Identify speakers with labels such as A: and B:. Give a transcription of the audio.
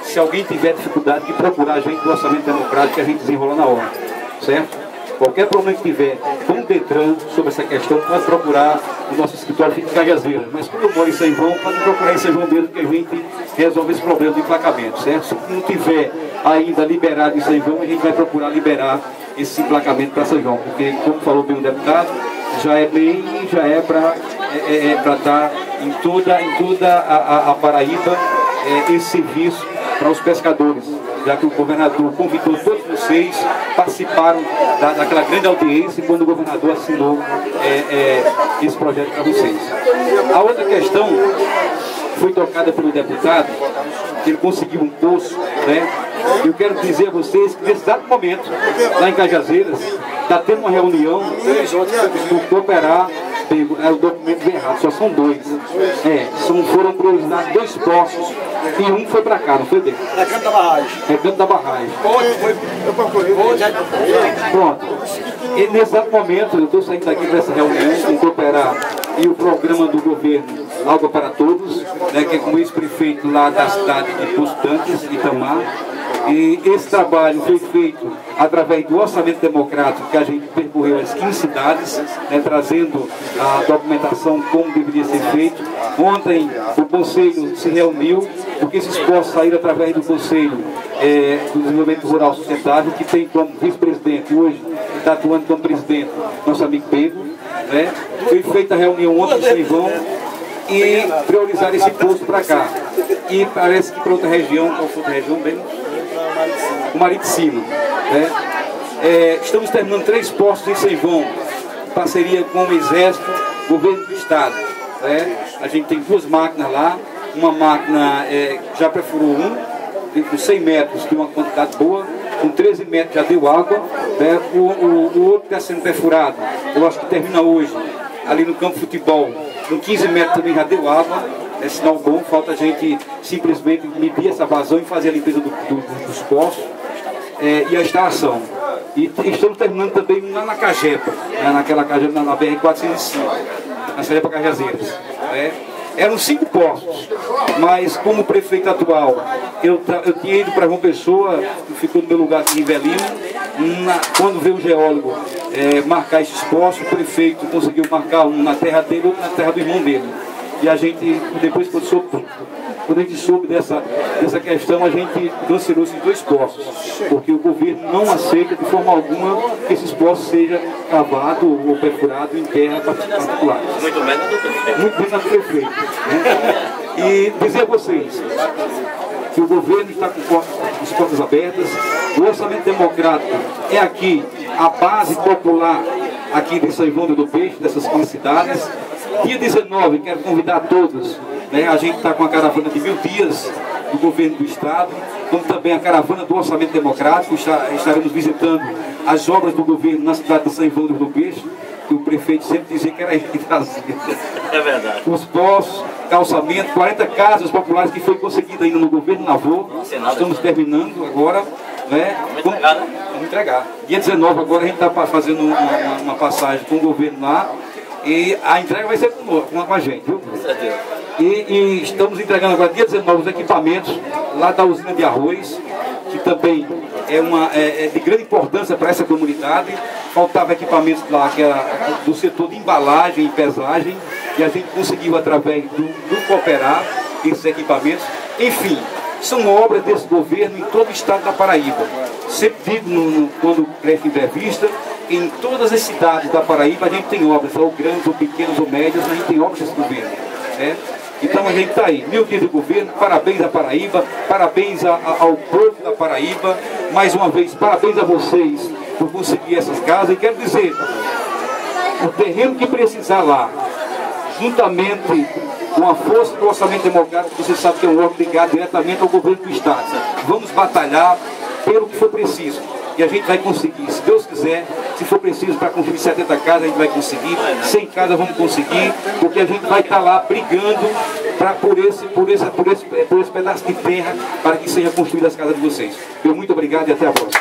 A: Se alguém tiver dificuldade, de procurar a gente do Orçamento Democrático, que a gente desenrola na hora, certo? Qualquer problema que tiver com o Detran sobre essa questão, pode procurar o nosso escritório fica em Cajazeiras. Mas como eu moro em São João, pode procurar em São João mesmo, que a gente resolve esse problema de emplacamento, certo? Se não tiver ainda liberado em São João, a gente vai procurar liberar esse emplacamento para São João, porque, como falou bem o deputado, já é para estar em toda a Paraíba esse serviço para os pescadores, já que o governador convidou todos vocês, participaram daquela grande audiência quando o governador assinou esse projeto para vocês. A outra questão foi tocada pelo deputado, que ele conseguiu um poço, né? Eu quero dizer a vocês que nesse exato momento, lá em Cajazeiras, está tendo uma reunião do cooperar. O documento errado, só são dois. Foram priorizados 2 poços e um foi para cá, não foi dele?
B: É canto da barragem.
A: É canto da barragem.
B: Eu procurei.
A: Pronto. E nesse exato momento, eu estou saindo daqui para essa reunião com o Cooperar e o programa do governo Água para Todos, né, que é com o ex-prefeito lá da cidade de Poço Tanques, Itamar. E esse trabalho foi feito através do Orçamento Democrático, que a gente percorreu as 15 cidades, né, trazendo a documentação como deveria ser feito. Ontem o Conselho se reuniu, porque esses postos saíram através do Conselho do Desenvolvimento Rural Sustentável, que tem como vice-presidente, hoje está atuando como presidente, nosso amigo Pedro. Né? Foi feita a reunião ontem em São João e priorizar esse posto para cá. E parece que para outra região, qual foi outra região bem? O Marinho de Cima, né? Estamos terminando 3 postos em São João, parceria com o Exército, Governo do Estado, né? A gente tem 2 máquinas lá, uma máquina já perfurou com 100 metros, tem uma quantidade boa, com 13 metros já deu água, né? O outro está sendo perfurado, eu acho que termina hoje, ali no campo de futebol, com 15 metros também já deu água. É sinal bom, falta a gente simplesmente medir essa vazão e fazer a limpeza dos poços e a instalação. E estamos terminando também na Cajepa, né, naquela Cajepa, na BR-405, na Cajepa Cajazeiras. Eram 5 postos, mas como prefeito atual, eu tinha ido para João Pessoa, ficou no meu lugar aqui em Velino, quando veio o geólogo marcar esses postos, o prefeito conseguiu marcar um na terra dele e outro na terra do irmão dele. E a gente, depois quando a gente soube dessa questão, a gente cancelou esses 2 postos, porque o governo não aceita de forma alguma que esses postos sejam cavados ou perfurados em terra particular.
C: Muito menos do prefeito.
A: Muito menos do prefeito. Né? E dizer a vocês que o governo está com as portas abertas, o Orçamento Democrático é aqui a base popular aqui de São João do Peixe, dessas 15 cidades. Dia 19, quero convidar todos, né? A gente está com a caravana de 1000 dias do governo do Estado, como também a caravana do Orçamento Democrático. Estaremos visitando as obras do governo na cidade de São João do Peixe, que o prefeito sempre dizia que era ele que trazia.
C: É verdade.
A: Os postos, calçamento, 40 casas populares que foi conseguido ainda no governo Lavô. Estamos terminando agora. Né?
C: Vamos entregar, né?
A: Vamos entregar. Dia 19 agora a gente está fazendo uma passagem com o governo lá. E a entrega vai ser com a gente, viu?
C: Com certeza.
A: E estamos entregando agora, dia 19, os equipamentos lá da usina de arroz, que também é de grande importância para essa comunidade. Faltava equipamentos lá, que era do setor de embalagem e pesagem, e a gente conseguiu, através do Cooperar, esses equipamentos. Enfim, são obras desse governo em todo o estado da Paraíba. Sempre digo, quando presta entrevista, em todas as cidades da Paraíba a gente tem obras, ou grandes, ou pequenas, ou médias, a gente tem obras desse governo. Né? Então a gente está aí, 1000 dias de governo, parabéns à Paraíba, parabéns ao povo da Paraíba, mais uma vez, parabéns a vocês por conseguir essas casas. E quero dizer, o terreno que precisar lá, juntamente com a força do Orçamento Democrático, você sabe que é um órgão ligado diretamente ao governo do Estado. Vamos batalhar pelo que for preciso. E a gente vai conseguir, se Deus quiser, se for preciso para construir 70 casas, a gente vai conseguir, 100 casas vamos conseguir, porque a gente vai estar lá brigando por esse pedaço de terra para que seja construída as casas de vocês. Muito obrigado e até a próxima.